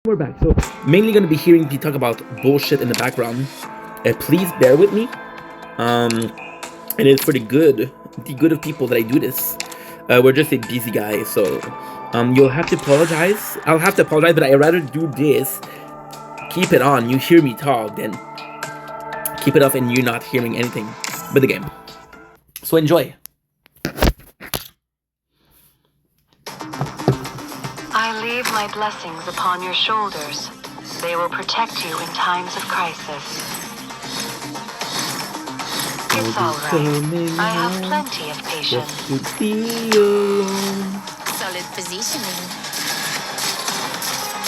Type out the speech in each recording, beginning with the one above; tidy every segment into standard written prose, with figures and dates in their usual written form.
We're back. So mainly gonna be hearing me talk about bullshit in the background. Please bear with me. It is for the good of people that I do this. We're just a busy guy, so you'll have to apologize. I'll have to apologize, but I'd rather do this. Keep it on. You hear me talk, then keep it off, and you're not hearing anything but the game. So enjoy. I leave my blessings upon your shoulders. They will protect you in times of crisis. It's all right. I have plenty of patience. Solid positioning.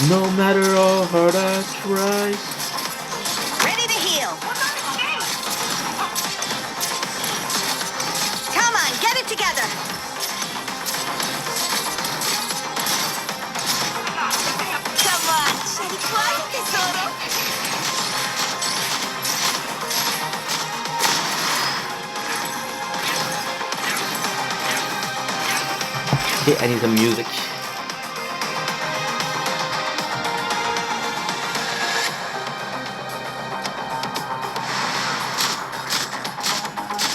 No matter how hard I try. Ready to heal. Come on, get it together. Come on, Sharikwai, tesoro. Okay, I need some music.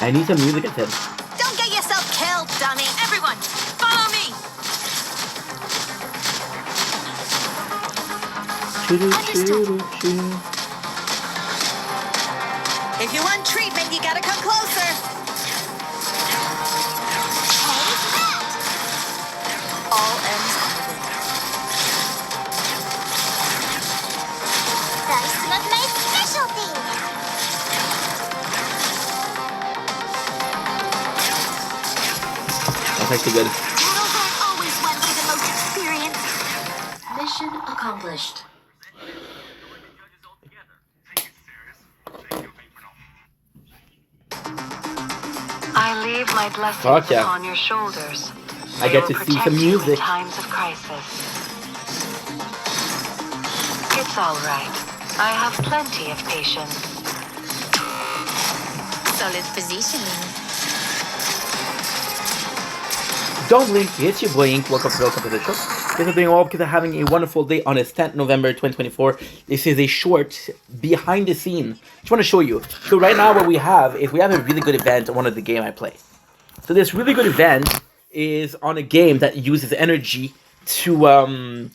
I need some music, I said. Don't get yourself killed, dummy. Everyone, follow me. If you want treatment, you gotta come closer. All ends even. That's some of my specialty. That's actually good. Battles aren't always won by the most experienced. Mission accomplished. I leave my blessings Fuck yeah. upon your shoulders. I They get will to see protect some you music. in times of crisis. It's all right. I have plenty of patience. Solid positioning. Don't blink, it's your boy Ink. Welcome to the show. Guys are doing well because I'm having a wonderful day on this 10th November 2024. This is a short behind the scene. Just want to show you. So right now what we have is we have a really good event on one of the game I play. So this really good event is on a game that uses energy to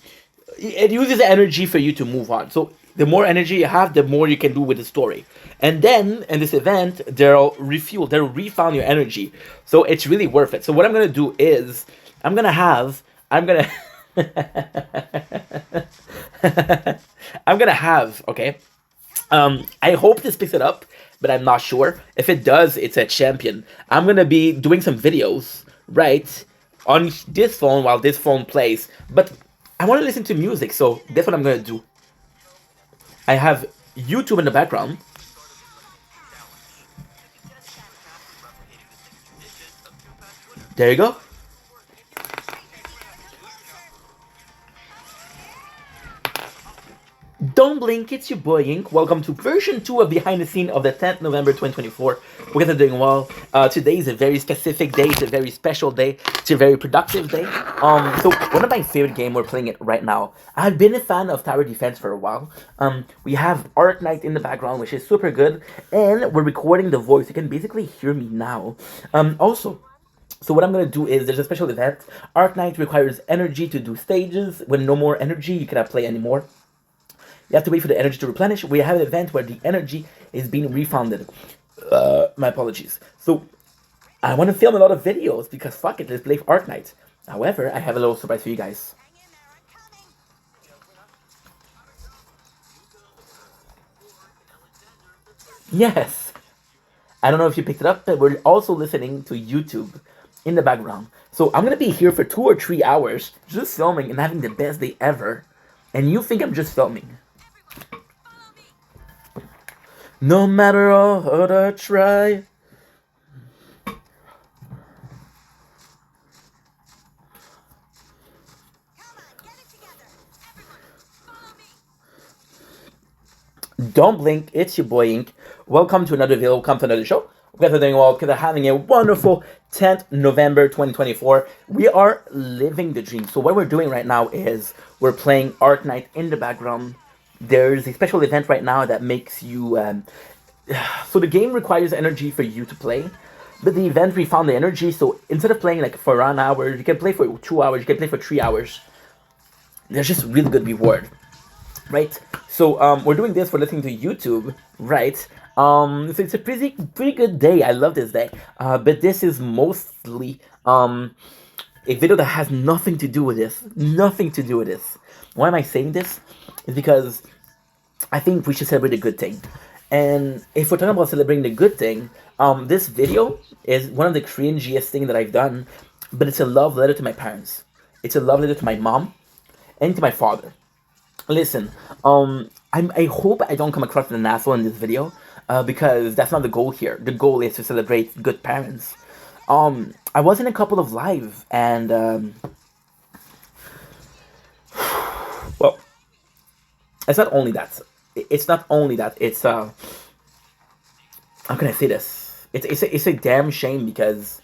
it uses energy for you to move on. So the more energy you have, the more you can do with the story. And then in this event, they'll refuel, they'll refound your energy. So it's really worth it. So what I'm gonna do is I'm gonna have okay. I hope this picks it up, but I'm not sure. If it does, it's a champion. I'm gonna be doing some videos, right, on this phone while this phone plays. But I want to listen to music, so that's what I'm gonna do. I have YouTube in the background. There you go. Don't blink, it's your boy Ink. Welcome to version 2 of Behind the Scene of the 10th November 2024. We're gonna doing well. Today is a very specific day, it's a very special day, it's a very productive day. So one of my favorite games, we're playing it right now. I've been a fan of tower defense for a while. We have Arknight in the background, which is super good, and we're recording the voice. You can basically hear me now. So what I'm going to do is, there's a special event. Arknight requires energy to do stages. When no more energy, you cannot play anymore. You have to wait for the energy to replenish. We have an event where the energy is being refunded. My apologies. So I want to film a lot of videos because fuck it, let's play Arknight. However, I have a little surprise for you guys. Yes! I don't know if you picked it up, but we're also listening to YouTube in the background. So I'm gonna be here for 2 or 3 hours just filming and having the best day ever. And you think I'm just filming. No matter how hard I try. Don't blink, it's your boy Ink. Welcome to another video, welcome to another show. You guys are doing well because they're having a wonderful 10th November 2024. We are living the dream. So what we're doing right now is we're playing Arknight in the background. There's a special event right now that makes you... so the game requires energy for you to play. But the event, we found the energy. So instead of playing like for 1 hour, you can play for 2 hours, you can play for 3 hours. There's just really good reward. Right? So we're doing this for listening to YouTube, right? So it's a pretty good day. I love this day. But this is mostly a video that has nothing to do with this. Nothing to do with this. Why am I saying this? It's because I think we should celebrate a good thing. And if we're talking about celebrating the good thing, this video is one of the cringiest things that I've done, but it's a love letter to my parents. It's a love letter to my mom and to my father. Listen, I hope I don't come across as an asshole in this video, because that's not the goal here. The goal is to celebrate good parents. I was in a couple of live, and, well, it's not only that. It's not only that. It's, how can I say this? It's a damn shame because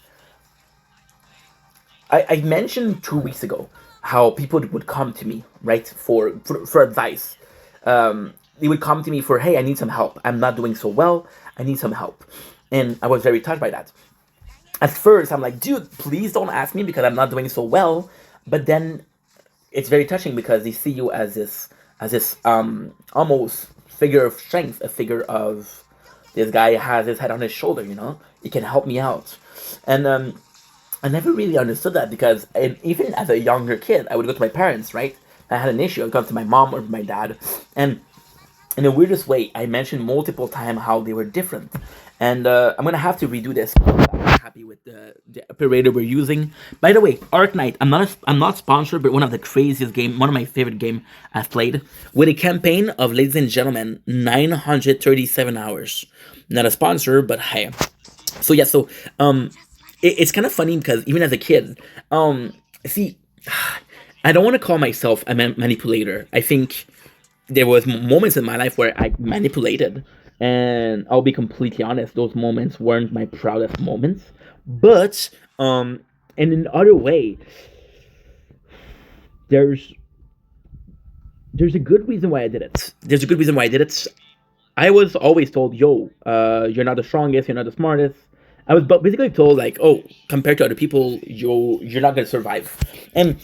I mentioned 2 weeks ago how people would come to me, right, for advice. They would come to me for, hey, I need some help. I'm not doing so well. I need some help. And I was very touched by that. At first, I'm like, dude, please don't ask me because I'm not doing so well. But then it's very touching because they see you as this almost figure of strength, a figure of this guy has his head on his shoulder, you know? He can help me out. And I never really understood that because even as a younger kid, I would go to my parents, right? I had an issue. I would go to my mom or my dad. And in the weirdest way, I mentioned multiple times how they were different. And I'm going to have to redo this. I'm not happy with the operator we're using. By the way, Arknight, I'm not sponsored, but one of the craziest game, one of my favorite game I've played. With a campaign of, ladies and gentlemen, 937 hours. Not a sponsor, but hey. So yeah, so it's kind of funny because even as a kid, see, I don't want to call myself a manipulator. I think there was moments in my life where I manipulated, and I'll be completely honest, those moments weren't my proudest moments. But in another way, there's a good reason why I did it. There's a good reason why I did it. I was always told, yo, you're not the strongest, you're not the smartest. I was basically told, like, oh, compared to other people, you're not going to survive. And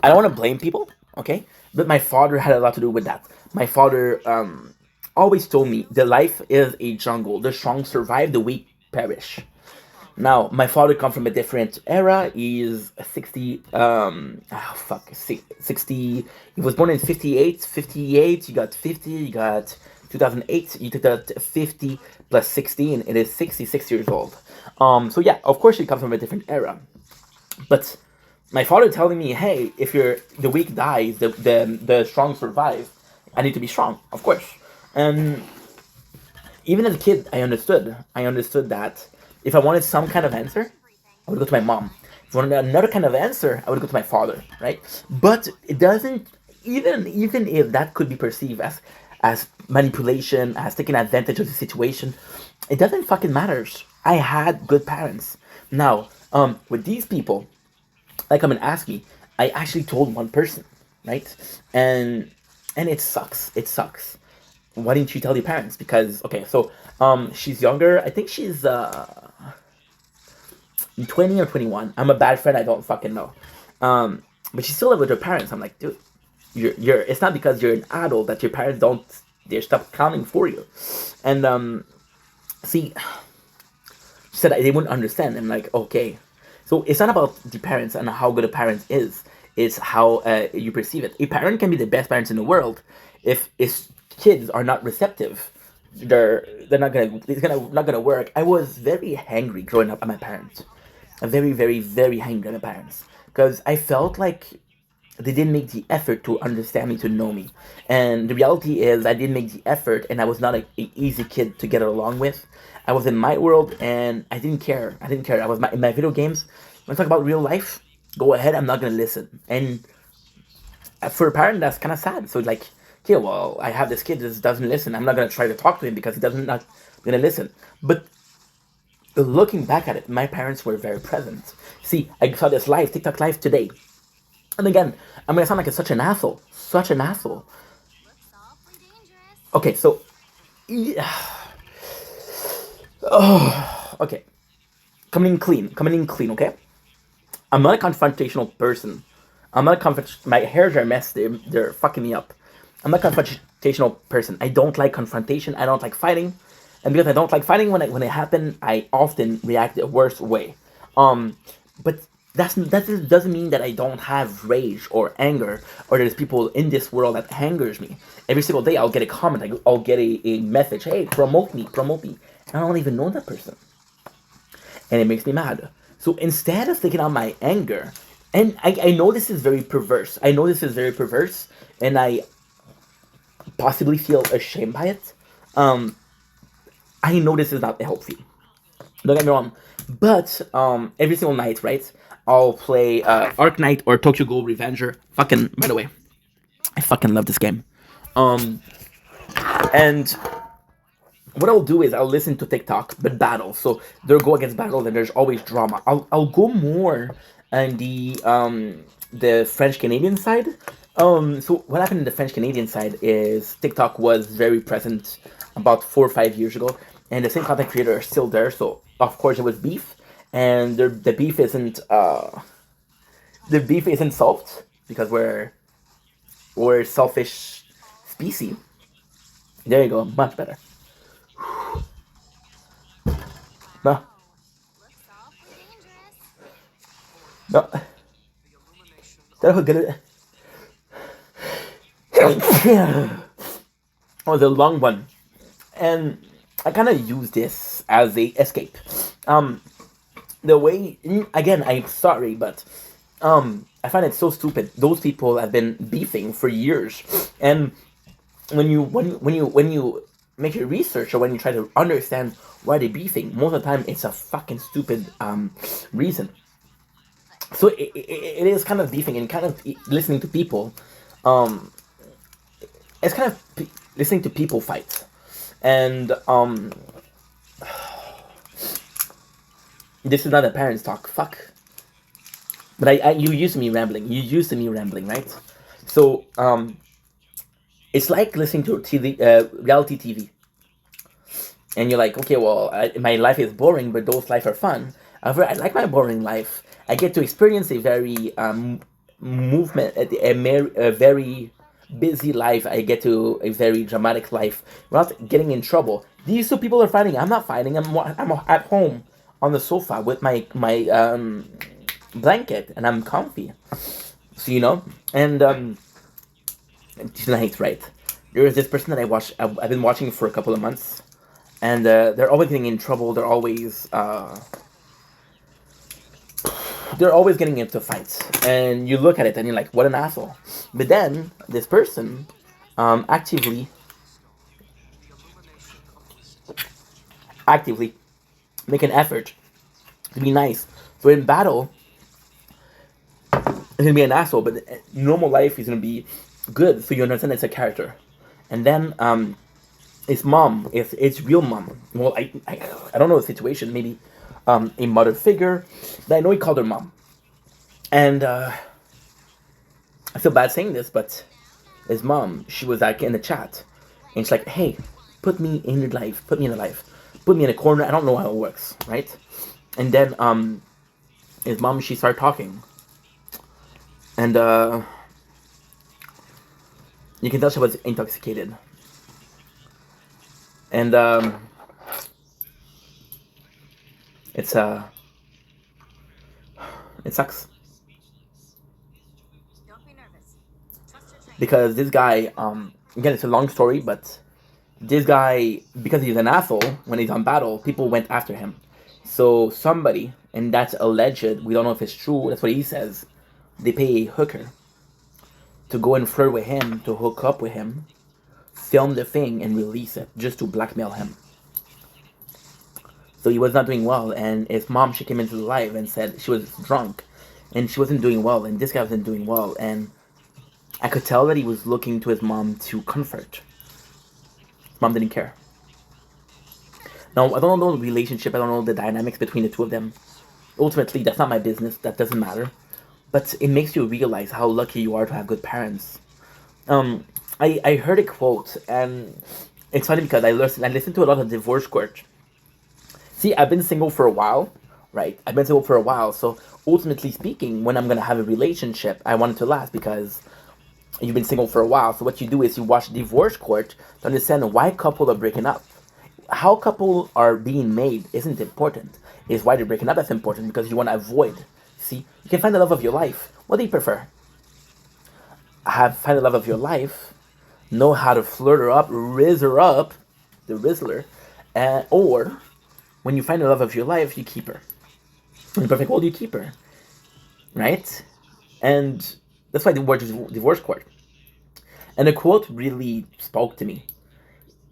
I don't want to blame people, okay? But my father had a lot to do with that. My father always told me, the life is a jungle. The strong survive, the weak perish. Now, my father comes from a different era. He's 60, 60, he was born in 58, you got 50, you got 2008, you took that 50 plus 16, it is 66 years old. So yeah, of course he comes from a different era. But my father telling me, hey, if the weak dies, the strong survive, I need to be strong, of course. And even as a kid, I understood that if I wanted some kind of answer, I would go to my mom. If I wanted another kind of answer, I would go to my father, right? But it doesn't, even if that could be perceived as manipulation, as taking advantage of the situation, it doesn't fucking matter. I had good parents. Now, with these people, like come and ask me, I actually told one person, right? And it sucks. It sucks. Why didn't you tell your parents? Because, okay, so she's younger. I think she's 20 or 21. I'm a bad friend. I don't fucking know. But she's still live with her parents. I'm like, dude, you're. It's not because you're an adult that your parents they stop counting for you. And see, she said they wouldn't understand. I'm like, okay. So it's not about the parents and how good a parent is. It's how you perceive it. A parent can be the best parents in the world if his kids are not receptive. They're not gonna work. I was very angry growing up at my parents. I'm very, very, very angry at my parents because I felt like they didn't make the effort to understand me, to know me. And the reality is I didn't make the effort, and I was not an easy kid to get along with. I was in my world, and I didn't care. I was in my video games. When I talk about real life, go ahead, I'm not going to listen. And for a parent, that's kind of sad. So like, okay, well, I have this kid that doesn't listen. I'm not going to try to talk to him because he not going to listen. But looking back at it, my parents were very present. See, I saw this live, TikTok live today. And again, I'm gonna sound like such an asshole. Such an asshole. Okay, so yeah. Oh, okay. Coming in clean, okay? I'm not a confrontational person. My hairs are a mess, they're fucking me up. I'm not a confrontational person. I don't like confrontation, I don't like fighting. And because I don't like fighting when it happens, I often react the worst way. But that doesn't mean that I don't have rage or anger, or there's people in this world that angers me. Every single day I'll get a comment, I'll get a message, hey, promote me. And I don't even know that person. And it makes me mad. So instead of taking out my anger, and I know this is very perverse. And I possibly feel ashamed by it. I know this is not healthy. Don't get me wrong. But every single night, right, I'll play Arknight or Tokyo Ghoul Revenger. Fucking, by the way, I fucking love this game. And what I'll do is I'll listen to TikTok, but battle. So they'll go against battle, and there's always drama. I'll go more on the French Canadian side. So what happened in the French Canadian side is TikTok was very present about 4 or 5 years ago, and the same content creators are still there. So of course it was beef, and the beef isn't solved because we're a selfish species. There you go, much better. No. No. That was good. It was a long one. And I kind of use this as a escape. The way, again, I'm sorry, but I find it so stupid. Those people have been beefing for years, and when you make your research, or when you try to understand why they're beefing, most of the time it's a fucking stupid reason. So it is kind of beefing and kind of listening to people. It's kind of listening to people fight, and this is not a parents talk. Fuck. But you used to me rambling. Right? So it's like listening to TV, reality TV, and you're like, okay, well, my life is boring, but those life are fun. However, I like my boring life. I get to experience a very a very busy life. I get to a very dramatic life without getting in trouble. These two people are fighting. I'm not fighting. I'm at home on the sofa with my blanket, and I'm comfy. So and tonight, right? There is this person that I've been watching for a couple of months, and they're always getting in trouble. They're always getting into fights, and you look at it and you're like, what an asshole. But then this person actively make an effort to be nice. So in battle, he's gonna be an asshole, but in normal life he's gonna be good. So you understand it's a character. And then his mom, it's real mom. Well, I don't know the situation. Maybe a mother figure, but I know he called her mom. And I feel bad saying this, but his mom, she was like in the chat, and she's like, "Hey, put me in your life. Put me in a life. Put me in a corner." I don't know how it works, right? And then his mom, she started talking, and you can tell she was intoxicated, and it sucks. Because this guy, again, it's a long story, but this guy, because he's an asshole, when he's on battle, people went after him. So somebody, and that's alleged, we don't know if it's true, that's what he says, they pay a hooker to go and flirt with him, to hook up with him, film the thing, and release it, just to blackmail him. So he was not doing well, and his mom, she came into the live and said she was drunk, and she wasn't doing well, and this guy wasn't doing well, and I could tell that he was looking to his mom to comfort. Mom didn't care. Now, I don't know the relationship, I don't know the dynamics between the two of them. Ultimately, that's not my business, that doesn't matter. But it makes you realize how lucky you are to have good parents. I heard a quote, and it's funny because I listened to a lot of divorce court. See, I've been single for a while, right? I've been single for a while, so ultimately speaking, when I'm gonna have a relationship, I want it to last because you've been single for a while. So what you do is you watch divorce court to understand why couples are breaking up. How couples are being made isn't important. It's why they're breaking up that's important because you want to avoid. See, you can find the love of your life. What do you prefer? Find the love of your life, know how to flirt her up, riz her up, the Rizzler, or when you find the love of your life, you keep her. In the perfect world, you keep her, right? And that's why the word is divorce court. And the quote really spoke to me.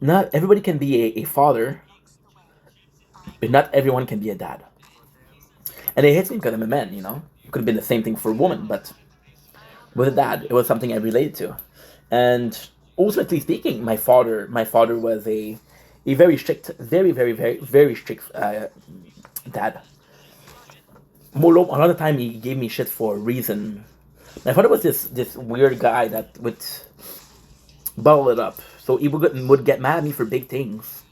Not everybody can be a father, but not everyone can be a dad. And it hits me because I'm a man, you know? It could have been the same thing for a woman, but with a dad, it was something I related to. And ultimately speaking, my father was a very strict, very strict dad. Moreover, another time he gave me shit for a reason. My father was this weird guy that would bottle it up. So he would get mad at me for big things.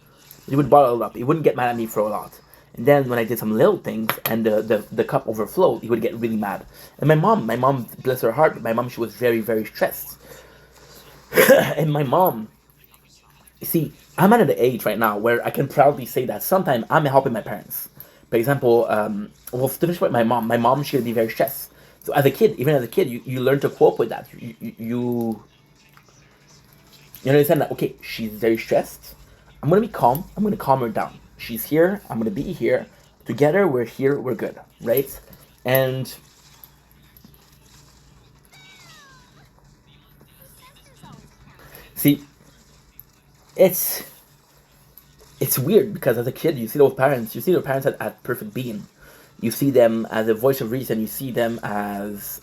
He would bottle it up. He wouldn't get mad at me for a lot. And then when I did some little things and the cup overflowed, he would get really mad. And my mom, bless her heart, my mom, she was very stressed. And my mom, see, I'm at an age right now where I can proudly say that sometimes I'm helping my parents. For example, well, to finish with my mom, she would be very stressed. So as a kid, even as a kid, you learn to cope with that. You understand that, okay, she's very stressed. I'm going to be calm. I'm going to calm her down. She's here. I'm going to be here. Together, we're here. We're good. Right? And see, it's weird because as a kid, you see those parents. You see their parents at perfect being. You see them as a voice of reason. You see them as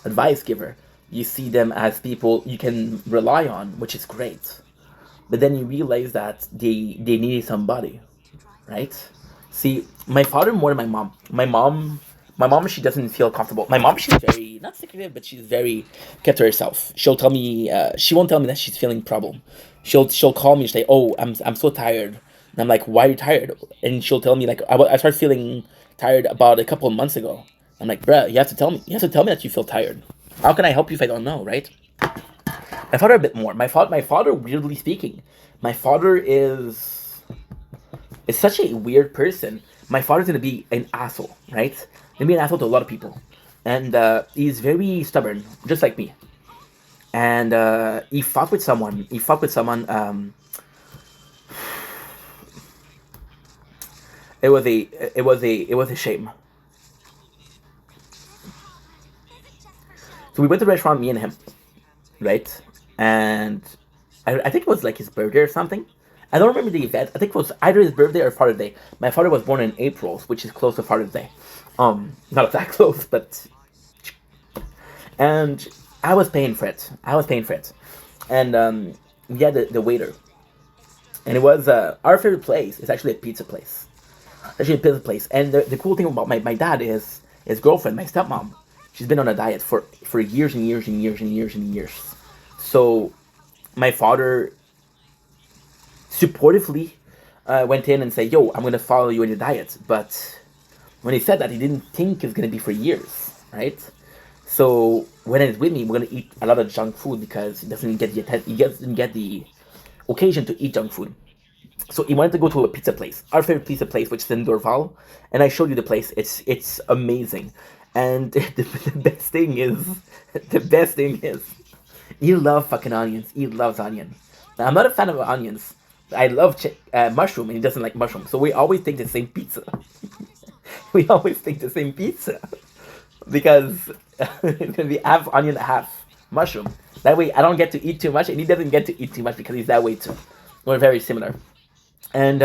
advice giver. You see them as people you can rely on, which is great. But then you realize that they needed somebody, right? See, my father more than my mom. My mom, she doesn't feel comfortable. My mom, she's very not secretive, but she's very kept to herself. She'll tell me, she won't tell me that she's feeling problem. She'll call me and say, "Oh, I'm so tired," and I'm like, "Why are you tired?" And she'll tell me like, I started feeling tired about a couple of months ago. I'm like, "Bruh, you have to tell me. You have to tell me that you feel tired. How can I help you if I don't know, right?" My father a bit more. My father, weirdly speaking, my father is such a weird person. My father's gonna be an asshole, right? Gonna be an asshole to a lot of people, and he's very stubborn, just like me. And he fought with someone. He fought with someone. It was a shame. So we went to a restaurant, me and him, right? And I think it was like his birthday or something. I don't remember the event. I think it was either his birthday or Father's Day. My father was born in April, which is close to Father's Day. Not that close, but. And I was paying for it. And we had the waiter. And it was our favorite place. It's actually a pizza place. And the cool thing about my dad is his girlfriend, my stepmom. She's been on a diet for years and years and years and years and years. So my father supportively went in and said, "Yo, I'm gonna follow you in your diet." But when he said that, he didn't think it was gonna be for years, right? So when he's with me, we're gonna eat a lot of junk food because he doesn't get the occasion to eat junk food. So he wanted to go to a pizza place, our favorite pizza place, which is in Dorval, and I showed you the place. It's amazing, and the best thing is, he loves fucking onions. He loves onion. Now, I'm not a fan of onions. I love mushroom, and he doesn't like mushroom. So we always take the same pizza. We always take the same pizza because it's gonna be half onion, half mushroom. That way, I don't get to eat too much, and he doesn't get to eat too much because he's that way too. We're very similar. And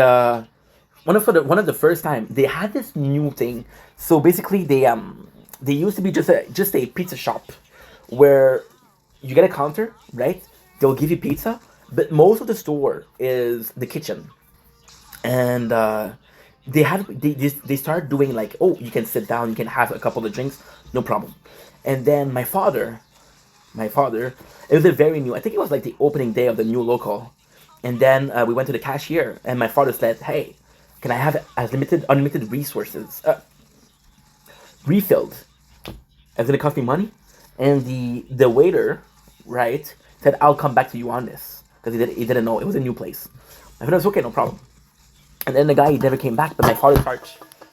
one of the first time they had this new thing. So basically, they used to be just a pizza shop where you get a counter, right? They'll give you pizza, but most of the store is the kitchen. and they started doing like, oh, you can sit down, you can have a couple of drinks, no problem. And then my father, it was a very new. I think it was like the opening day of the new local, and then we went to the cashier, and my father said, "Hey, can I have unlimited resources refilled? It's gonna cost me money." And the waiter, right, said, "I'll come back to you on this," because he didn't know it was a new place. I thought it was okay, no problem. And then the guy, he never came back, but my father started,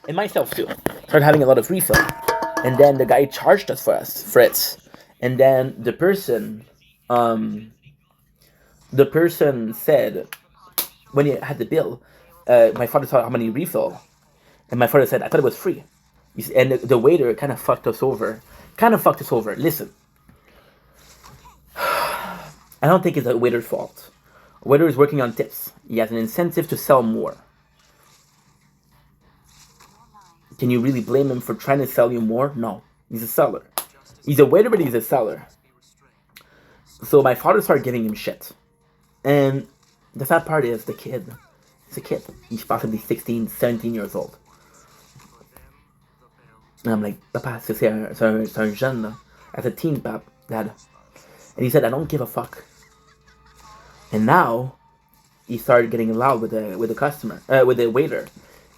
and myself too, started having a lot of refill. And then the guy charged us for it. And then the person said, when he had the bill, my father saw how many refill, and my father said, "I thought it was free." And the waiter kind of fucked us over. Listen, I don't think it's the waiter's fault. A waiter is working on tips. He has an incentive to sell more. Can you really blame him for trying to sell you more? No. He's a seller. He's a waiter, but he's a seller. So my father started giving him shit. And the sad part is the kid. He's a kid. He's possibly 16, 17 years old. And I'm like, "Papa, c'est un jeune, là. As a teen, pap, dad." And he said, "I don't give a fuck." And now, he started getting loud with the waiter.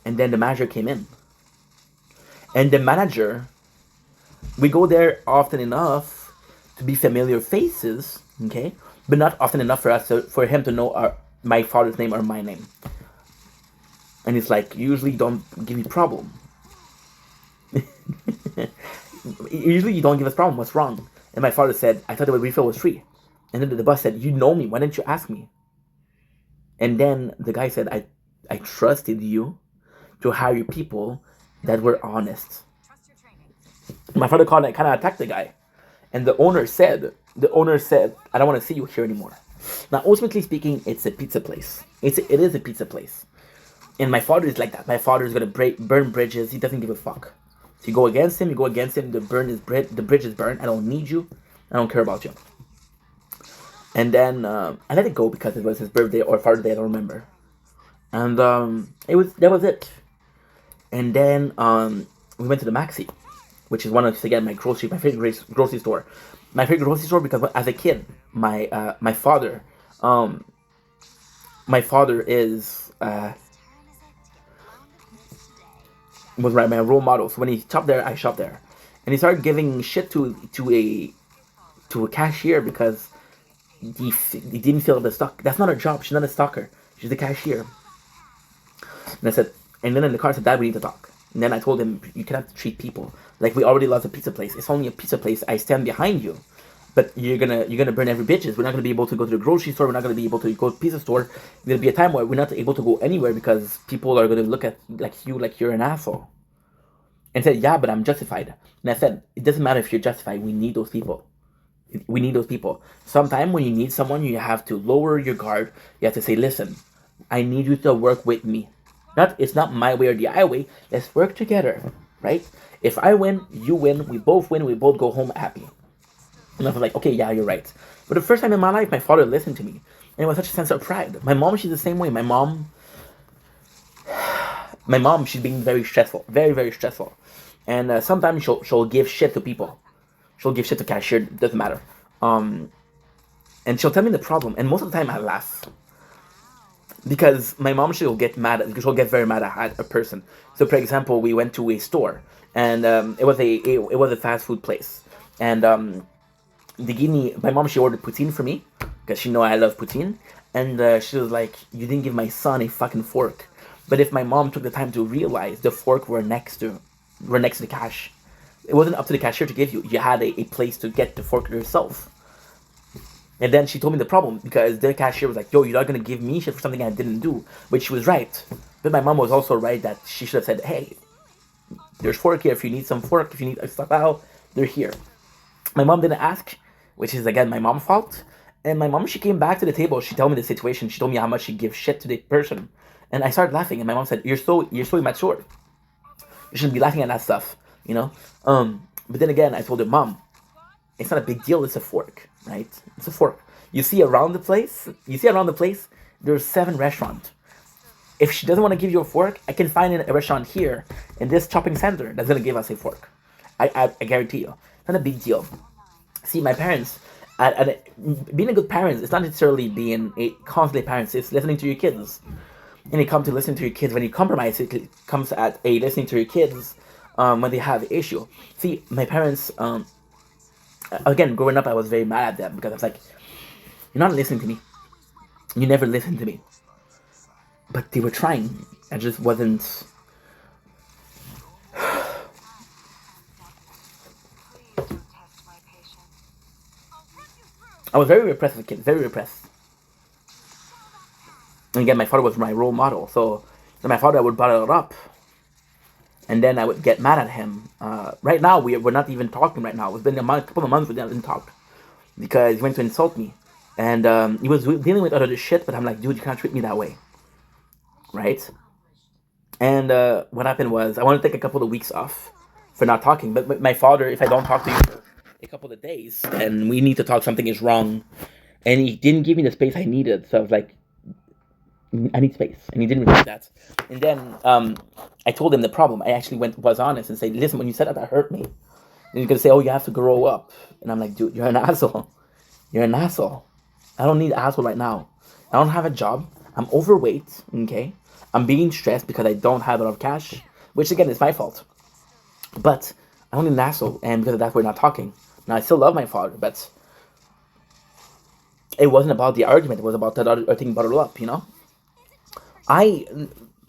And then the manager came in. And the manager, we go there often enough to be familiar faces, okay? But not often enough for him to know my father's name or my name. And he's like, "Usually don't give me problem. Usually you don't give us problem. What's wrong?" And my father said, "I thought the refill was free." And then the boss said, "You know me. Why didn't you ask me?" And then the guy said, I trusted you to hire people that were honest." My father called and kind of attacked the guy. And the owner said, "I don't want to see you here anymore." Now, ultimately speaking, it's a pizza place. It is a pizza place. And my father is like that. My father is going to burn bridges. He doesn't give a fuck. If you go against him, the bridge is burned. I don't need you. I don't care about you. And then I let it go because it was his birthday or Father's Day, I don't remember. And that was it. And then we went to the Maxi, which is one of, again, my favorite grocery store. My favorite grocery store because as a kid, my father is was my role model. So when he shopped there, I shopped there, and he started giving shit to a cashier because he didn't fill the stock. That's not her job. She's not a stalker. She's a cashier. And I said, and then in the car I said, "Dad, we need to talk." And then I told him, "You cannot treat people like we already lost a pizza place. It's only a pizza place. I stand behind you, but you're gonna burn every bitches. We're not gonna be able to go to the grocery store. We're not gonna be able to go to the pizza store. There'll be a time where we're not able to go anywhere because people are gonna look at you like you're an asshole." And said, "Yeah, but I'm justified." And I said, "It doesn't matter if you're justified. We need those people. We need those people. Sometime when you need someone, you have to lower your guard. You have to say, listen, I need you to work with me. It's not my way or the highway. Let's work together, right? If I win, you win. We both win. We both go home happy." And I was like, "Okay, yeah, you're right." But the first time in my life, my father listened to me. And it was such a sense of pride. My mom, she's the same way. My mom, she's being very stressful. Very, very stressful. And sometimes she'll give shit to people. She'll give shit to cashier, doesn't matter. And she'll tell me the problem, and most of the time I laugh. Because my mom, she'll get very mad at a person. So for example, we went to a store, and it was a fast food place. And my mom, she ordered poutine for me, because she know I love poutine. And she was like, "You didn't give my son a fucking fork." But if my mom took the time to realize the fork were next to the cash, it wasn't up to the cashier to give you. You had a place to get the fork yourself. And then she told me the problem because the cashier was like, "Yo, you're not going to give me shit for something I didn't do." Which she was right. But my mom was also right that she should have said, "Hey, there's fork here. If you need some fork, if you need stuff out, they're here." My mom didn't ask, which is, again, my mom's fault. And my mom, she came back to the table. She told me the situation. She told me how much she gives shit to the person. And I started laughing. And my mom said, you're so immature. You shouldn't be laughing at that stuff. But then again, I told her, "Mom, it's not a big deal. It's a fork, right? It's a fork. You see around the place, there's 7 restaurants. If she doesn't want to give you a fork, I can find a restaurant here in this shopping center that's gonna give us a fork. I guarantee you. It's not a big deal. See, my parents, being a good parent, it's not necessarily being a constantly parents. It's listening to your kids. And it comes to listening to your kids when you compromise. It comes at a listening to your kids when they have an issue. See, my parents, again, growing up, I was very mad at them because I was like, "You're not listening to me. You never listened to me." But they were trying. I just wasn't. I was very repressed as a kid, very repressed. And again, my father was my role model, so my father would bottle it up, and then I would get mad at him. Right now, we're not even talking right now. It's been a couple of months we didn't talk because he went to insult me, and he was dealing with other shit. But I'm like, dude, you can't treat me that way, right? And what happened was I wanted to take a couple of weeks off for not talking. But my father, if I don't talk to you for a couple of days, then we need to talk. Something is wrong, and he didn't give me the space I needed. So I was like, I need space, and he didn't receive that. And then I told him the problem. I actually was honest and said, "Listen, when you said that hurt me." And he's gonna say, "Oh, you have to grow up," and I'm like, "Dude, you're an asshole. You're an asshole. I don't need an asshole right now. I don't have a job. I'm overweight. Okay, I'm being stressed because I don't have enough cash, which again is my fault. But I don't need an asshole, and because of that, we're not talking. Now I still love my father, but it wasn't about the argument. It was about that other thing bottled up, you know."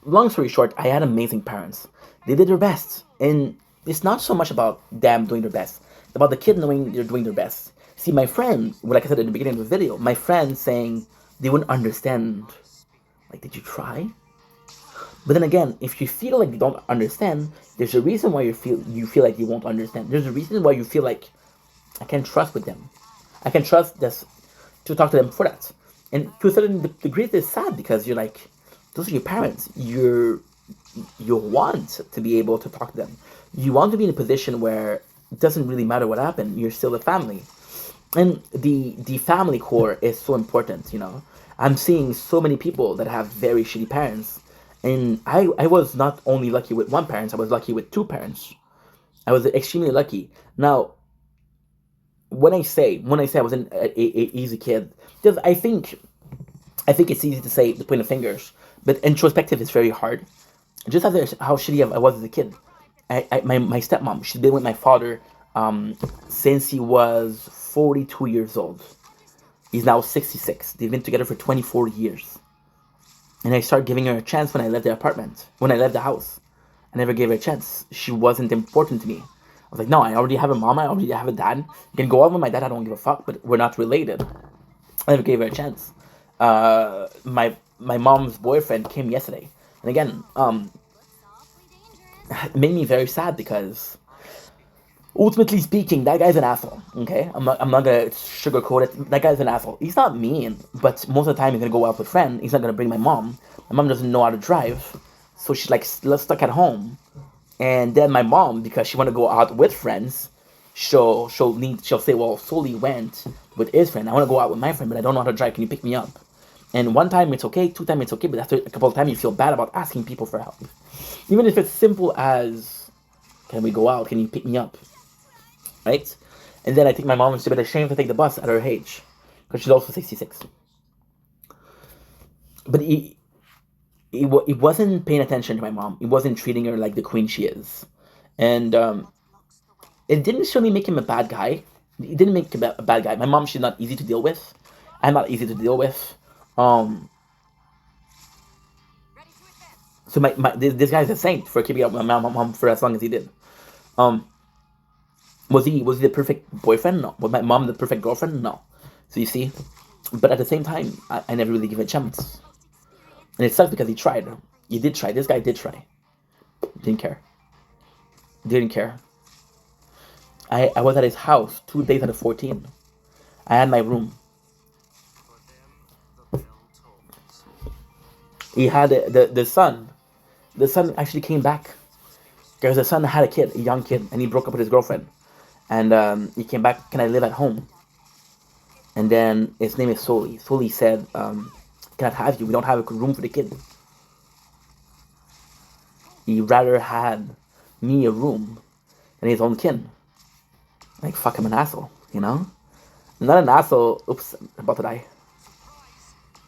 Long story short, I had amazing parents. They did their best. And it's not so much about them doing their best. It's about the kid knowing they're doing their best. See, my friend, like I said at the beginning of the video, my friend saying they wouldn't understand. Like, did you try? But then again, if you feel like you don't understand, there's a reason why you feel like you won't understand. There's a reason why you feel like I can't trust with them. I can trust this to talk to them for that. And to a certain degree, it's sad because you're like, those are your parents. You want to be able to talk to them. You want to be in a position where it doesn't really matter what happened. You're still a family, and the family core is so important. You know, I'm seeing so many people that have very shitty parents, and I was not only lucky with one parent. I was lucky with two parents. I was extremely lucky. Now, when I say I wasn't a easy kid, because I think it's easy to say to point the fingers. But introspective is very hard. Just as how shitty I was as a kid. My stepmom, she's been with my father since he was 42 years old. He's now 66. They've been together for 24 years. And I started giving her a chance when I left the apartment. When I left the house. I never gave her a chance. She wasn't important to me. I was like, no, I already have a mom. I already have a dad. You can go out with my dad. I don't give a fuck. But we're not related. I never gave her a chance. My mom's boyfriend came yesterday, and again, it made me very sad because, ultimately speaking, that guy's an asshole. Okay, I'm not gonna sugarcoat it. That guy's an asshole. He's not mean, but most of the time he's gonna go out with friends. He's not gonna bring my mom. My mom doesn't know how to drive, so she's like stuck at home. And then my mom, because she want to go out with friends, she'll say, well, Sully went with his friend. I want to go out with my friend, but I don't know how to drive. Can you pick me up? And one time it's okay, two times it's okay, but after a couple of times you feel bad about asking people for help. Even if it's simple as, can we go out? Can you pick me up? Right? And then I think my mom is a bit ashamed to take the bus at her age, because she's also 66. But he wasn't paying attention to my mom. He wasn't treating her like the queen she is. And it didn't necessarily make him a bad guy. It didn't make him a bad guy. My mom, she's not easy to deal with. I'm not easy to deal with. So this guy's a saint for keeping up with my mom for as long as he did. Was he the perfect boyfriend? No. Was my mom the perfect girlfriend? No. So you see, but at the same time, I never really gave it a chance, and it sucks because he tried. He did try. This guy did try. Didn't care. Didn't care. I was at his house 2 days out of 14. I had my room. He had the son. The son actually came back. Because the son had a young kid, and he broke up with his girlfriend. And he came back, can I live at home? And then his name is Sully. Sully said, cannot have you. We don't have a room for the kid. he rather had me a room than his own kin. Like, fuck, I'm an asshole, you know? I'm not an asshole. Oops, I'm about to die.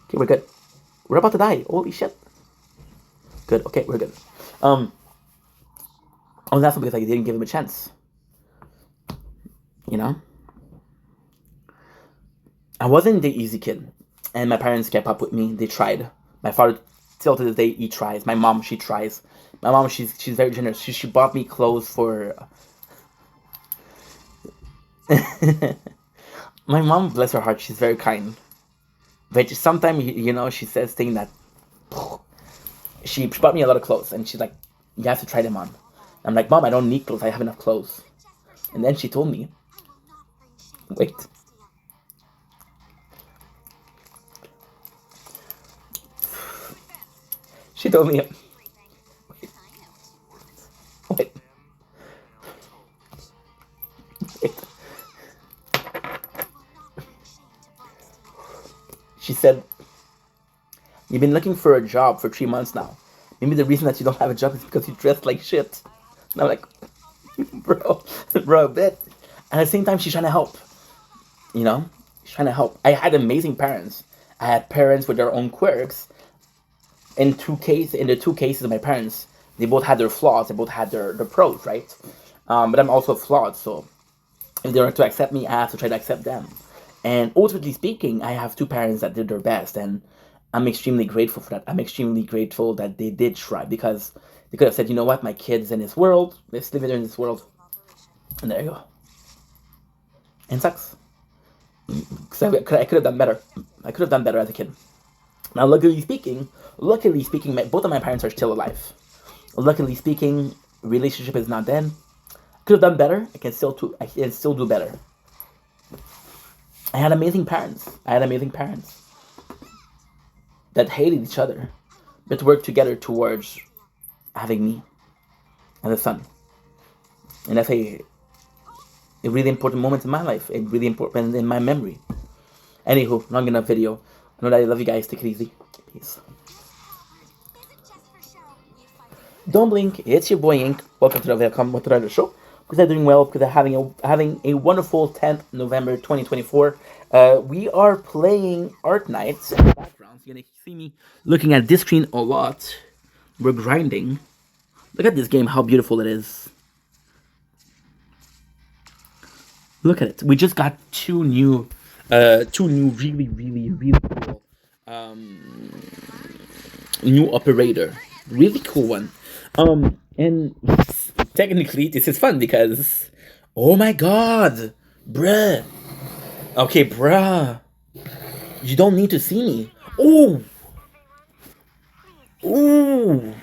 Okay, we're good. We're about to die. Holy shit. Good, okay, we're good. I was an asshole because I didn't give him a chance. You know? I wasn't the easy kid. And my parents kept up with me. They tried. My father, still to this day, he tries. My mom, she tries. My mom, she's very generous. She bought me clothes for... My mom, bless her heart, she's very kind. But sometimes, you know, she says things that... She bought me a lot of clothes. And she's like, you have to try them on. I'm like, Mom, I don't need clothes. I have enough clothes. And then she told me... Wait. She told me... Wait. Wait. She said, you've been looking for a job for 3 months now. Maybe the reason that you don't have a job is because you dress like shit. And I'm like, bro, a bit. And at the same time, she's trying to help. You know? She's trying to help. I had amazing parents. I had parents with their own quirks. In the two cases of my parents, they both had their flaws. They both had their pros, right? But I'm also flawed, so if they were to accept me, I have to try to accept them. And ultimately speaking, I have two parents that did their best, and I'm extremely grateful for that. I'm extremely grateful that they did try, because they could have said, you know what, my kid's in this world, let's live in this world, and there you go. And it sucks. Because I could have done better. I could have done better as a kid. Now, luckily speaking, both of my parents are still alive. Luckily speaking, relationship is not dead. Could have done better. I can still do better. I had amazing parents that hated each other, but worked together towards having me as a son. And that's a really important moment in my life. A really important in my memory. Anywho, long enough video. I know that I love you guys. Take it easy. Peace. Don't blink. It's your boy Ink. Welcome to the show. Because they're doing well, because they're having a wonderful 10th November 2024. We are playing arknight in the background. So you're going to see me looking at this screen a lot. We're grinding. Look at this game, how beautiful it is. Look at it. We just got two new really, really, really cool new operator. Really cool one. And technically this is fun because, oh my god, bruh. Okay, bruh. You don't need to see me. Ooh. Ooh.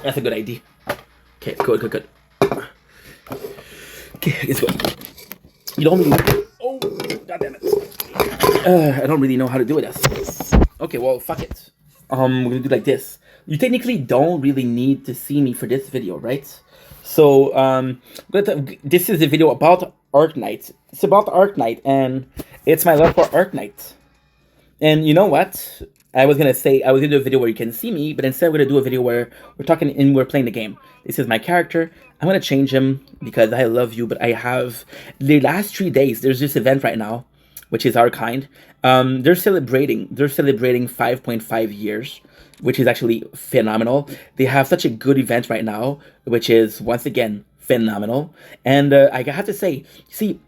That's a good idea. Okay, good. Okay, let's go. You don't really... Oh, goddammit. I don't really know how to do it. Okay, well, fuck it. We're gonna do like this. You technically don't really need to see me for this video, right? So, this is a video about arknight. It's about arknight, and it's my love for arknight. And you know what? I was gonna do a video where you can see me, but instead we're gonna do a video where we're talking and we're playing the game. This is my character. I'm gonna change him because I love you, but I have the last 3 days. There's this event right now, which is our kind. They're celebrating 5.5 years, which is actually phenomenal. They have such a good event right now, which is once again phenomenal. And I have to say, see,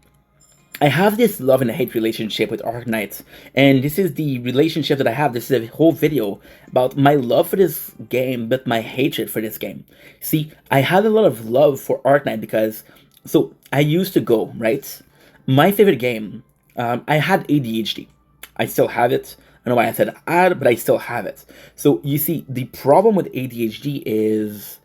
I have this love and hate relationship with arknight, and this is the relationship that I have. This is a whole video about my love for this game, but my hatred for this game. See, I had a lot of love for arknight because, so I used to go, right? My favorite game, I had ADHD. I still have it. I don't know why I said "ad," but I still have it. So you see, the problem with ADHD is,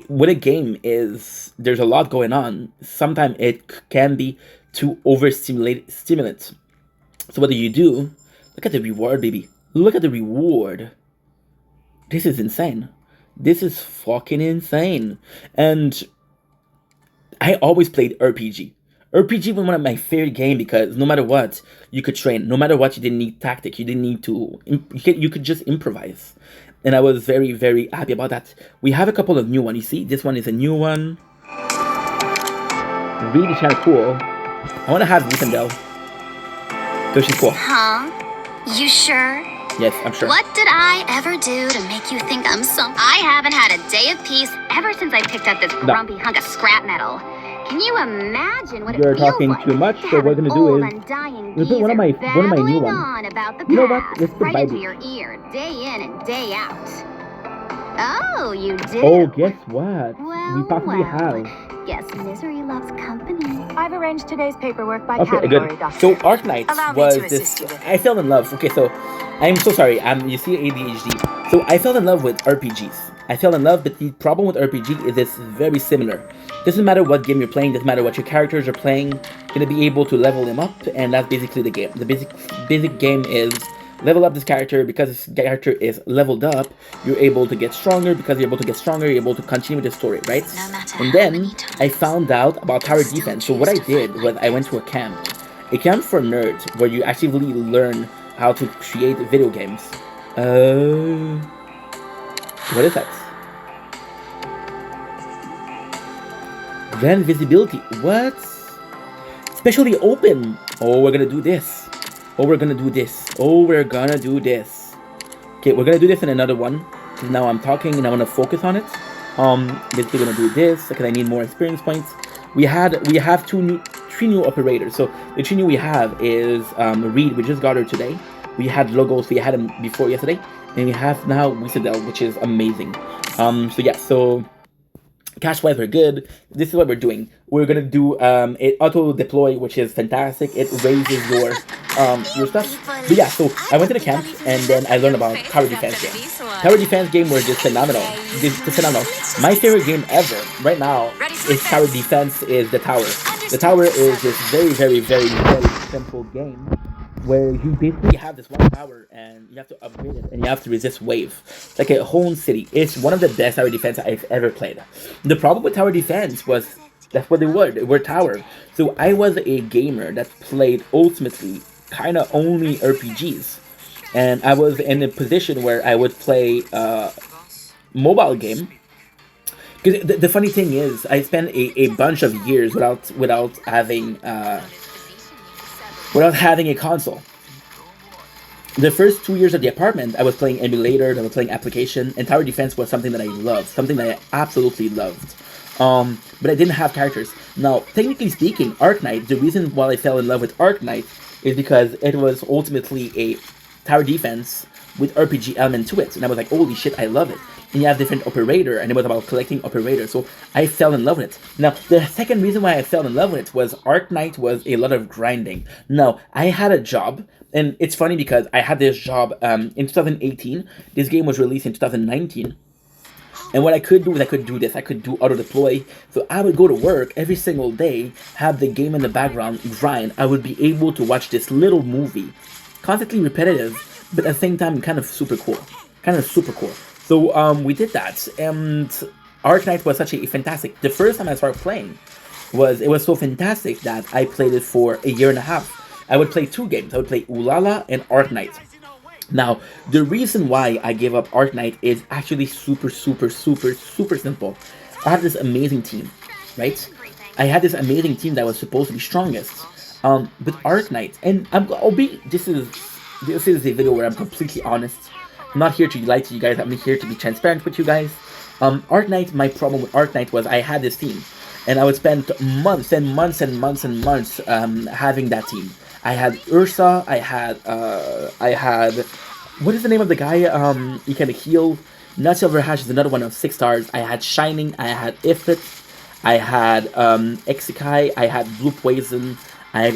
with a game is, there's a lot going on. Sometimes it can be too overstimulate. So what do you do? Look at the reward, baby. Look at the reward. This is insane. This is fucking insane. And I always played RPG. RPG was one of my favorite games because no matter what, you could train. No matter what, you didn't need tactic. You didn't need to. You could just improvise, and I was very, very happy about that. We have a couple of new ones. You see, this one is a new one. Really kind of cool. I want to have Rivendell because she's cool. Huh? You sure? Yes, I'm sure. What did I ever do to make you think I'm some? I haven't had a day of peace ever since I picked up this grumpy hunk of scrap metal. Can you imagine what You're it feels talking like too much, to so have what we're an gonna do old, is undying we'll put one of my geezer new babbling ones. on about the You know what? past, Let's put right into Bible. your ear, day in and day out. Oh, you do? Oh, guess what? Well, We possibly well. have. Guess misery loves company. I've arranged today's paperwork by Okay, category, good. Doctor. So Arknight Allow me was to this. assist you with it. I fell in love. Okay, so I'm so sorry. You see ADHD. So I fell in love with RPGs. I fell in love, but the problem with RPG is it's very similar. Doesn't matter what game you're playing. Doesn't matter what your characters are playing. You're gonna be able to level them up, and that's basically the game. The basic game is level up this character. Because this character is leveled up, you're able to get stronger. Because you're able to get stronger, you're able to continue with the story, right? No matter And how then many times I found out about tower defense. So what I did was I went to a camp for nerds where you actually learn how to create video games. What is that? Grand visibility. What? Especially open. Oh, we're gonna do this. Oh, we're gonna do this. Oh, we're gonna do this. Okay, we're gonna do this in another one. Because now I'm talking and I want to focus on it. Basically gonna do this because I need more experience points. We have three new operators. So the three new we have is Reed. We just got her today. We had Logos. We had him before yesterday, and we have now Wisadel, which is amazing. So yeah. So cash wise, we're good. This is what we're doing. We're gonna do it auto deploy, which is fantastic. It raises your stuff. But yeah, so I went to the camp and then I learned about tower defense game. Tower defense game were just phenomenal. Just phenomenal. My favorite game ever right now is tower defense. Is the tower. The tower is this very, very, very, very simple game where you basically have this one tower and you have to upgrade it and you have to resist wave. It's like a whole city. It's one of the best tower defense I've ever played. The problem with tower defense was that's what they were tower. So I was a gamer that played ultimately kind of only RPGs. And I was in a position where I would play mobile game. Because the funny thing is, I spent a bunch of years without having a console. The first 2 years of the apartment, I was playing emulators, I was playing application, and tower defense was something that I loved, something that I absolutely loved. But I didn't have characters. Now, technically speaking, Arknight, the reason why I fell in love with Arknight is because it was ultimately a tower defense with RPG element to it. And I was like, holy shit, I love it. And you have different operator, and it was about collecting operators. So I fell in love with it. Now, the second reason why I fell in love with it was Arknight was a lot of grinding. Now, I had a job, and it's funny because I had this job in 2018. This game was released in 2019. And what I could do is I could do this. I could do auto deploy. So I would go to work every single day, have the game in the background, grind. I would be able to watch this little movie, constantly repetitive, but at the same time kind of super cool. So we did that, and Arknight was such a fantastic. The first time I started playing it was so fantastic that I played it for a year and a half. I would play two games. I would play Ulala and Arknight. Now, the reason why I gave up Arknight is actually super simple. I have this amazing team, right? I had this amazing team that was supposed to be strongest. But Arknight, and this is a video where I'm completely honest. I'm not here to lie to you guys. I'm here to be transparent with you guys. Arknight, my problem with Arknight was I had this team, and I would spend months and months having that team. I had Ursa. I had what is the name of the guy? You can heal. Not Silver Hash is another one of 6 stars. I had Shining. I had Ifrit. I had Exikai. I had Blue Poison. I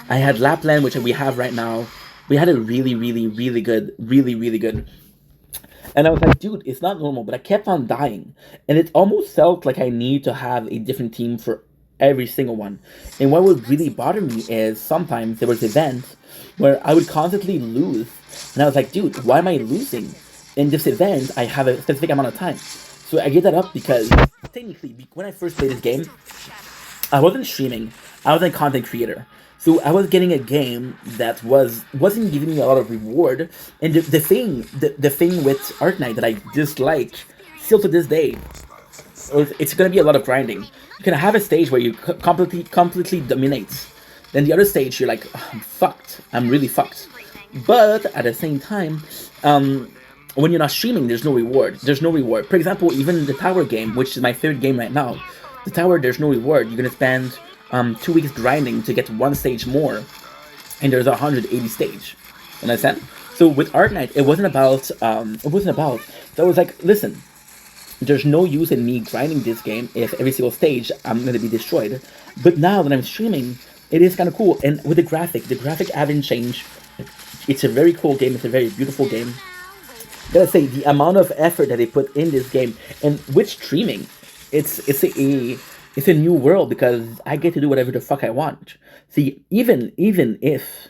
had Lapland, which we have right now. We had a really good. And I was like, dude, it's not normal. But I kept on dying. And it almost felt like I need to have a different team for every single one. And what would really bother me is sometimes there was events where I would constantly lose. And I was like, dude, why am I losing? In this event, I have a specific amount of time. So I gave that up because technically, when I first played this game, I wasn't streaming. I was a content creator. So I was getting a game that wasn't giving me a lot of reward. And the thing with Arknight that I dislike still to this day, it's gonna be a lot of grinding. You can have a stage where you completely dominate. Then the other stage you're like, oh, I'm fucked. I'm really fucked. But at the same time, when you're not streaming, there's no reward. There's no reward. For example, even the tower game, which is my third game right now, the tower, there's no reward. You're gonna spend 2 weeks grinding to get one stage more, and there's 180 stage. You understand? So with Arknight, it wasn't about. So I was like, listen, there's no use in me grinding this game if every single stage I'm gonna be destroyed. But now that I'm streaming, it is kind of cool. And with the graphic haven't changed. It's a very cool game. It's a very beautiful game. I gotta say, the amount of effort that they put in this game, and with streaming, it's a new world because I get to do whatever the fuck I want. See, even if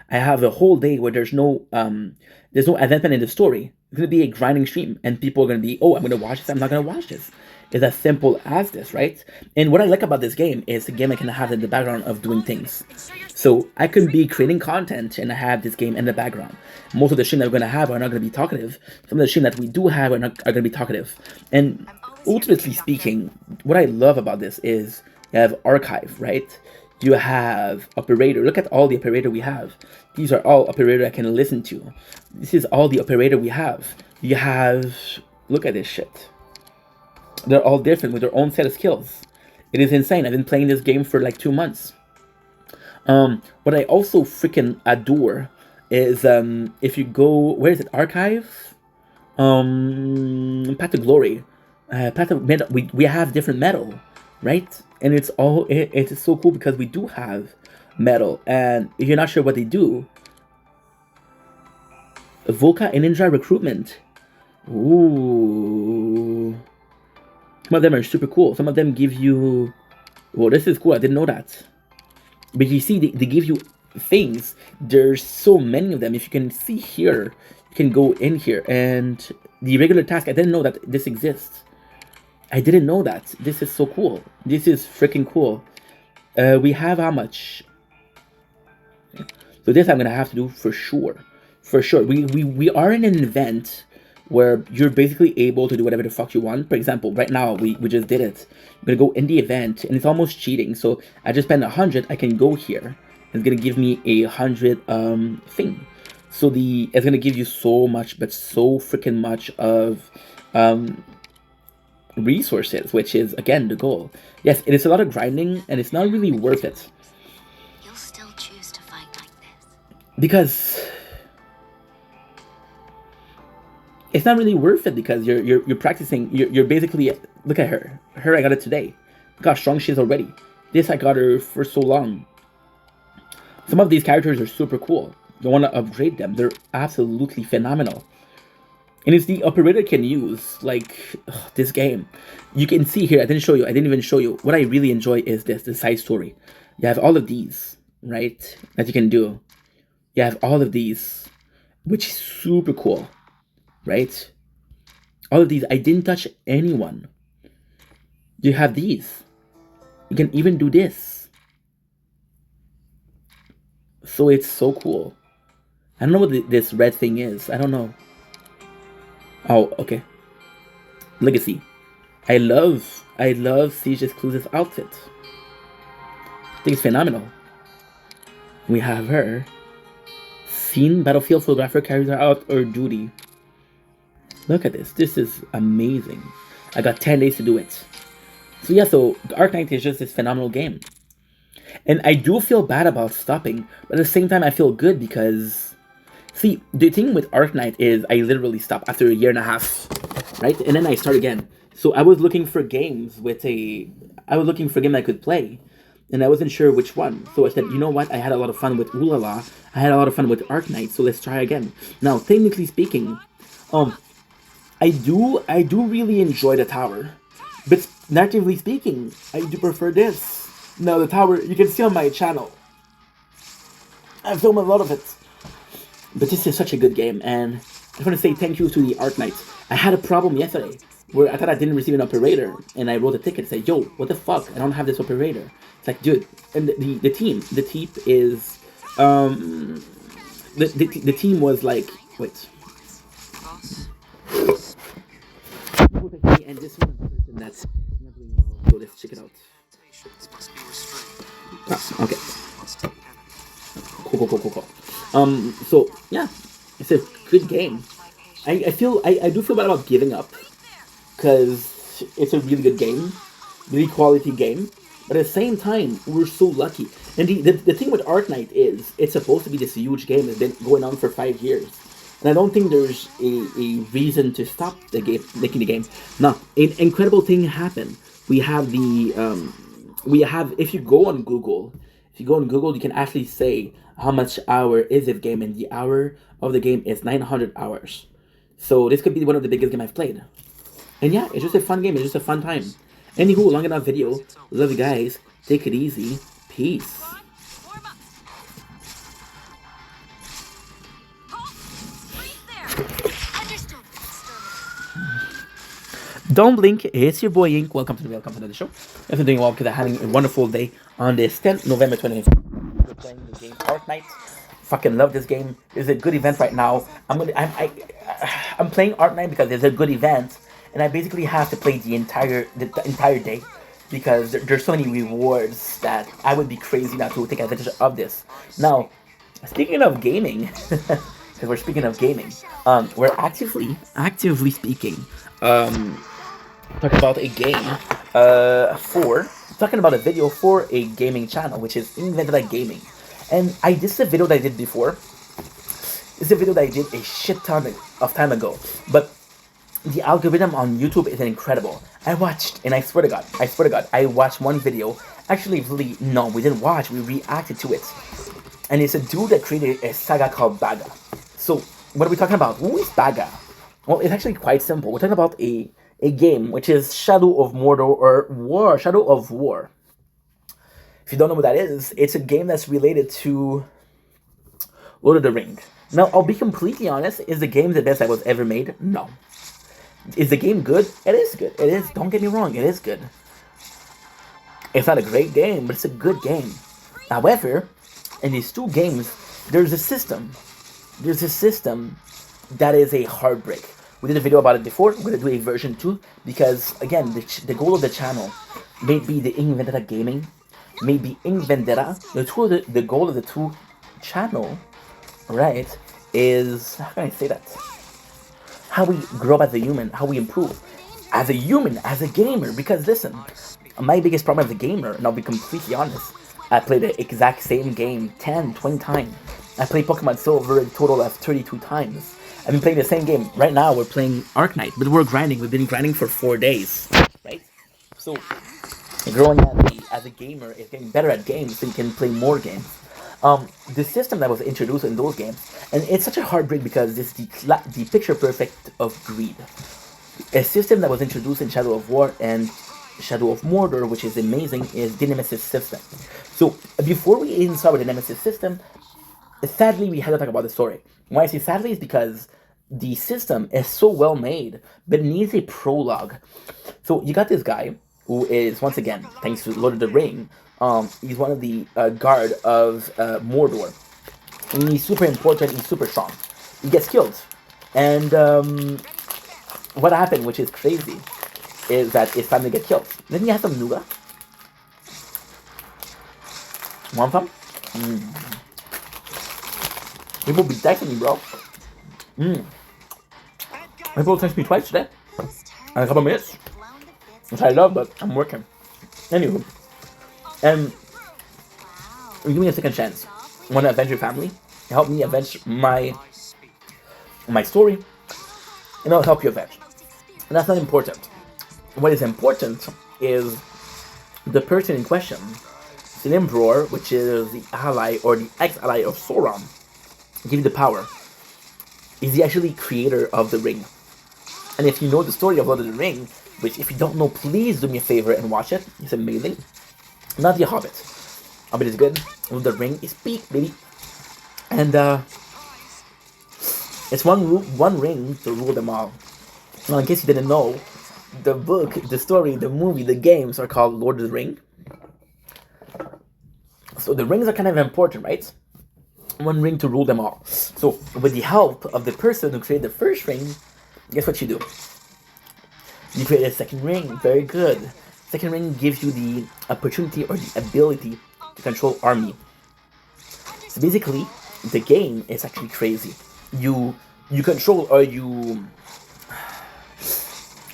I have a whole day where there's no advancement in the story, it's gonna be a grinding stream, and people are gonna be, oh, I'm gonna watch this, I'm not gonna watch this. It's as simple as this, right? And what I like about this game is a game I can have in the background of doing things. So I can be creating content and I have this game in the background. Most of the stream that we're gonna have are not gonna be talkative. Some of the stream that we do have are gonna be talkative. And ultimately speaking, what I love about this is you have archive, right? You have operator. Look at all the operator we have. These are all operator I can listen to. This is all the operator we have. You have, look at this shit. They're all different with their own set of skills. It is insane. I've been playing this game for like 2 months. What I also freaking adore is if you go, where is it? Archive? Path to Glory. Path of Metal. We have different metal, right? And it's so cool because we do have metal. And if you're not sure what they do, Volca and Ninja recruitment. Ooh. Some of them are super cool. Some of them give you... Well, this is cool. I didn't know that. But you see, they give you things. There's so many of them. If you can see here, you can go in here. And the regular task, I didn't know that this exists. I didn't know that. This is so cool. This is freaking cool. We have how much? So this I'm going to have to do for sure. For sure. We are in an event where you're basically able to do whatever the fuck you want. For example, right now, we just did it. I'm gonna go in the event, and it's almost cheating. So I just spend 100, I can go here. It's gonna give me 100 thing. So it's gonna give you so much, but so freaking much of resources, which is, again, the goal. Yes, it is a lot of grinding, and it's not really worth it. You'll still choose to fight like this. Because... it's not really worth it because you're practicing. You're basically, look at her. I got it today. Look how strong she is already. This I got her for so long. Some of these characters are super cool. You want to upgrade them. They're absolutely phenomenal. And it's the operator can use, like, this game. You can see here, I didn't even show you. What I really enjoy is the side story. You have all of these, right, that you can do. You have all of these, which is super cool. Right? All of these, I didn't touch anyone. You have these. You can even do this. So it's so cool. I don't know what this red thing is. I don't know. Oh, okay. Legacy. I love Siege Exclusive outfit. I think it's phenomenal. We have her. Scene Battlefield photographer carries her out or duty. Look at this. This is amazing. I got 10 days to do it. So yeah, so Arknight is just this phenomenal game. And I do feel bad about stopping, but at the same time I feel good because... See, the thing with Arknight is I literally stop after 1.5 years, right? And then I start again. So I was looking for games I was looking for a game I could play. And I wasn't sure which one. So I said, you know what? I had a lot of fun with Ulala. I had a lot of fun with Arknight, so let's try again. Now, technically speaking, I do really enjoy the tower, but narratively speaking, I do prefer this. Now the tower, you can see on my channel, I've filmed a lot of it, but this is such a good game, and I just want to say thank you to the Arknight. I had a problem yesterday. where I thought I didn't receive an operator, and I wrote a ticket. Say, yo, what the fuck? I don't have this operator. It's like, dude, and the team is, the team was like, wait. And this one person that's not doing well. So let's check it out. Ah, okay. Cool. So yeah, it's a good game. I do feel bad about giving up, because it's a really good game, really quality game. But at the same time, we're so lucky. And the thing with Arknight is, it's supposed to be this huge game that's been going on for 5 years. And I don't think there's a reason to stop the game, making the game. Now, an incredible thing happened. We have if you go on Google, you can actually say how much hour is this game, and the hour of the game is 900 hours. So this could be one of the biggest games I've played. And yeah, it's just a fun game. It's just a fun time. Anywho, long enough video. Love you guys. Take it easy. Peace. Don't blink, it's your boy Ink. Welcome to the show. If you're doing well, because I'm having a wonderful day on this 10th November 2024. We're playing the game Arknight. Fucking love this game. It's a good event right now. I'm playing Arknight because it's a good event, and I basically have to play the entire day, because there's so many rewards that I would be crazy not to take advantage of this. Now, speaking of gaming, because we're speaking of gaming, we're actively speaking, talking about a game, talking about a video for a gaming channel, which is Invented Gaming. And this is a video that I did before. It's a video that I did a shit ton of time ago. But the algorithm on YouTube is incredible. I watched, and I swear to God, I watched one video. Actually, really, no, we didn't watch, we reacted to it. And it's a dude that created a saga called Baga. So, what are we talking about? Who is Baga? Well, it's actually quite simple. We're talking about a game, which is Shadow of Mordor, or Shadow of War. If you don't know what that is, it's a game that's related to Lord of the Rings. Now, I'll be completely honest, is the game the best that was ever made? No. Is the game good? It is good. It is, don't get me wrong, it is good. It's not a great game, but it's a good game. However, in these two games, there's a system. There's a system that is a heartbreak. We did a video about it before. We're going to do a version 2, because, again, the goal of the channel may be the Ink Vendetta Gaming, maybe Ink Vendetta. The goal of the two channel, right, is, how can I say that? How we grow up as a human, how we improve as a human, as a gamer. Because listen, my biggest problem as a gamer, and I'll be completely honest, I played the exact same game 10, 20 times. I played Pokemon Silver a total of 32 times. I've been playing the same game. Right now, we're playing Arknight, but we're grinding. We've been grinding for 4 days, right? So, growing as a gamer is getting better at games, so you can play more games. The system that was introduced in those games, and it's such a heartbreak because it's the picture perfect of greed. A system that was introduced in Shadow of War and Shadow of Mordor, which is amazing, is the Nemesis system. So, before we even start with the Nemesis system, sadly, we had to talk about the story. Why I say sadly is because the system is so well made, but it needs a prologue. So you got this guy who is, once again, thanks to Lord of the Ring, he's one of the guard of Mordor. And he's super important, he's super strong. He gets killed. And what happened, which is crazy, is that it's time to get killed. Then he has some nougat. Want some? People be texting me, bro. People text me twice today. In a couple minutes. Which I love, but I'm working. Anywho. And give me a second chance. Want to avenge your family? Help me avenge my story. And I'll help you avenge. And that's not important. What is important is the person in question. Celebrimbor, which is the ally or the ex-ally of Sauron, give you the power. Is the actually creator of the ring. And if you know the story of Lord of the Ring, which if you don't know, please do me a favor and watch it. It's amazing. Not The Hobbit. Hobbit is good. Lord of the Ring is peak, baby. And it's one ring to rule them all. Now, in case you didn't know, the book, the story, the movie, the games are called Lord of the Ring. So the rings are kind of important, right? One ring to rule them all. So with the help of the person who created the first ring, guess what you do? You create a second ring. Very good. Second ring gives you the opportunity or the ability to control army. So basically, the game is actually crazy. You control, or you...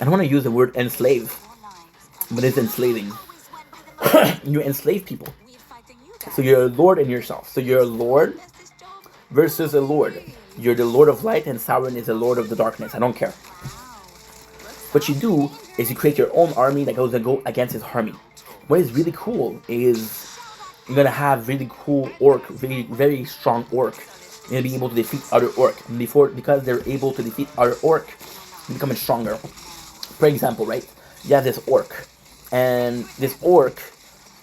I don't want to use the word enslave, but it's enslaving. You enslave people. So you're a lord in yourself. So you're a lord versus a lord. You're the lord of light, and Sauron is the lord of the darkness. I don't care. What you do is you create your own army that goes to go against his army. What is really cool is you're gonna have really cool orc, very very strong orc. You're gonna be able to defeat other orc. And because they're able to defeat other orc, they're becoming stronger. For example, right? You have this orc, and this orc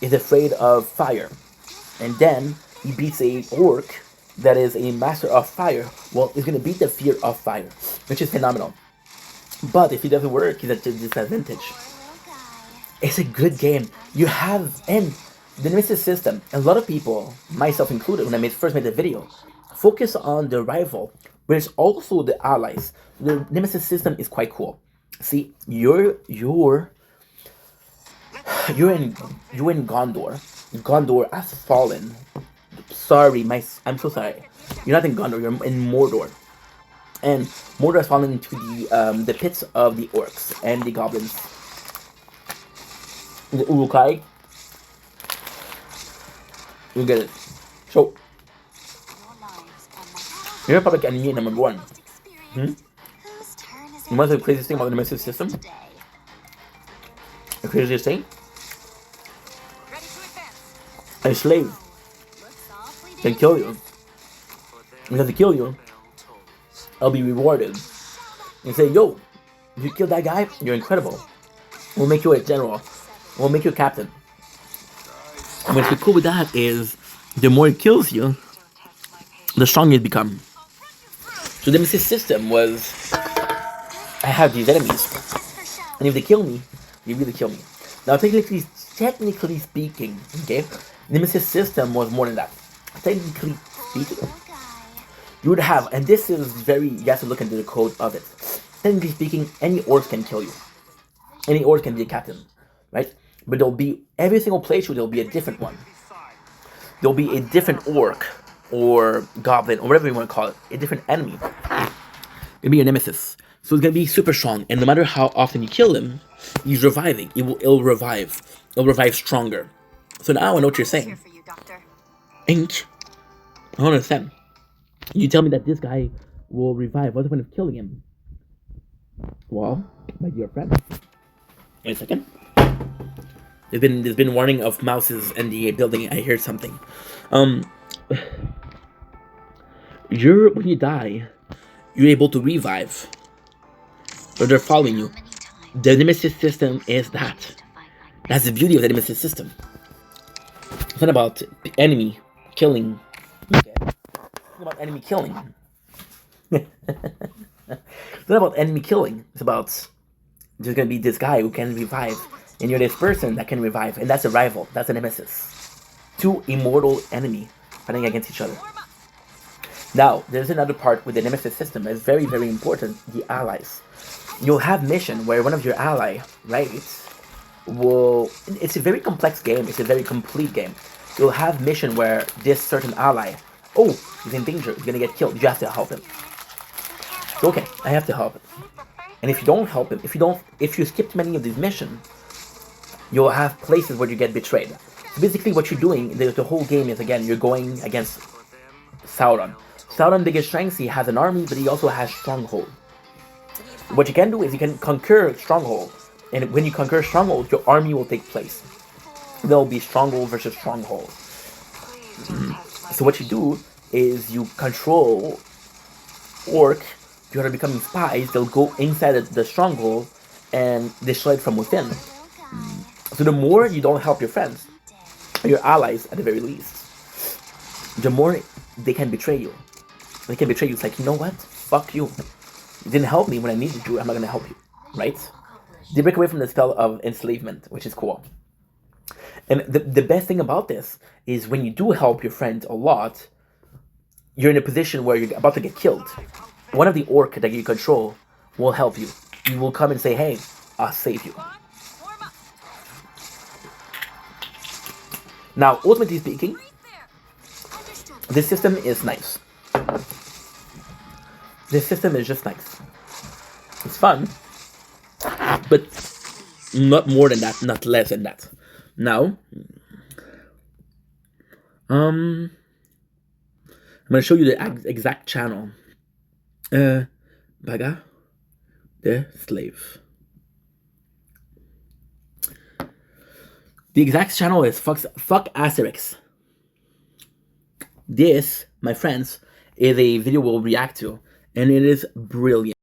is afraid of fire, and then he beats a orc that is a master of fire. Well, he's gonna beat the fear of fire, which is phenomenal. But if he doesn't work, he's at a disadvantage. It's a good game. You have, and the Nemesis system, a lot of people, myself included, when I first made the video, focus on the rival, but it's also the allies. The Nemesis system is quite cool. See, you're in Gondor. Gondor has fallen. Sorry, I'm so sorry. You're not in Gondor, you're in Mordor. And Mordor has fallen into the pits of the orcs and the goblins. The Urukai. You get it. So, you're a public enemy number one. And what's the craziest thing about the Nemesis system? The craziest thing? A slave can kill you. Because to kill you, I'll be rewarded. And say, yo, if you kill that guy, you're incredible. We'll make you a general. We'll make you a captain. And what's cool with that is, the more it kills you, the stronger you become. So the Nemesis system was, I have these enemies, and if they kill me, they really kill me. Now technically speaking, okay, Nemesis system was more than that. Technically speaking, you would have, and this is very, you have to look into the code of it. Technically speaking, any orc can kill you. Any orc can be a captain, right? But there'll be, every single playthrough, there'll be a different one. There'll be a different orc, or goblin, or whatever you want to call it, a different enemy. It'll be your nemesis. So it's gonna be super strong, and no matter how often you kill him, he's reviving. It'll revive. It'll revive stronger. So now I know what you're saying. Ain't. I don't understand. You tell me that this guy will revive. What's the point of killing him? Well, my dear friend. Wait a second. There's been warning of mouses in the building. I heard something. When you die, you're able to revive. Or they're following you. The Nemesis system is that. That's the beauty of the Nemesis system. It's not about enemy killing. Okay. It's about enemy killing. It's not about enemy killing. It's about there's gonna be this guy who can revive, and you're this person that can revive, and that's a rival. That's a nemesis. Two immortal enemy fighting against each other. Now, there's another part with the nemesis system that's very, very important. The allies. You'll have mission where one of your ally, right? It's a very complex game. It's a very complete game. You'll have mission where this certain ally, he's in danger. He's gonna get killed. You have to help him. So, okay, I have to help him. And if you don't help him, if you skip many of these missions, you'll have places where you get betrayed. So basically, what you're doing, the whole game is, again, you're going against Sauron. Sauron's biggest strength, he has an army, but he also has stronghold. What you can do is you can conquer stronghold, and when you conquer stronghold, your army will take place. There'll be stronghold versus stronghold. So what you do is you control orc. If you're becoming spies, they'll go inside the stronghold and destroy it from within. So the more you don't help your friends, or your allies at the very least, the more they can betray you. They can betray you. It's like, you know what? Fuck you. You didn't help me when I needed you. I'm not gonna help you, right? They break away from the spell of enslavement, which is cool. And the best thing about this is when you do help your friend a lot, you're in a position where you're about to get killed. One of the orc that you control will help you. You will come and say, hey, I'll save you. Now, ultimately speaking, this system is nice. This system is just nice. It's fun, but not more than that, not less than that. Now, I'm gonna show you the exact channel. Baga, the slave. The exact channel is fuck Asterix. This, my friends, is a video we'll react to, and it is brilliant.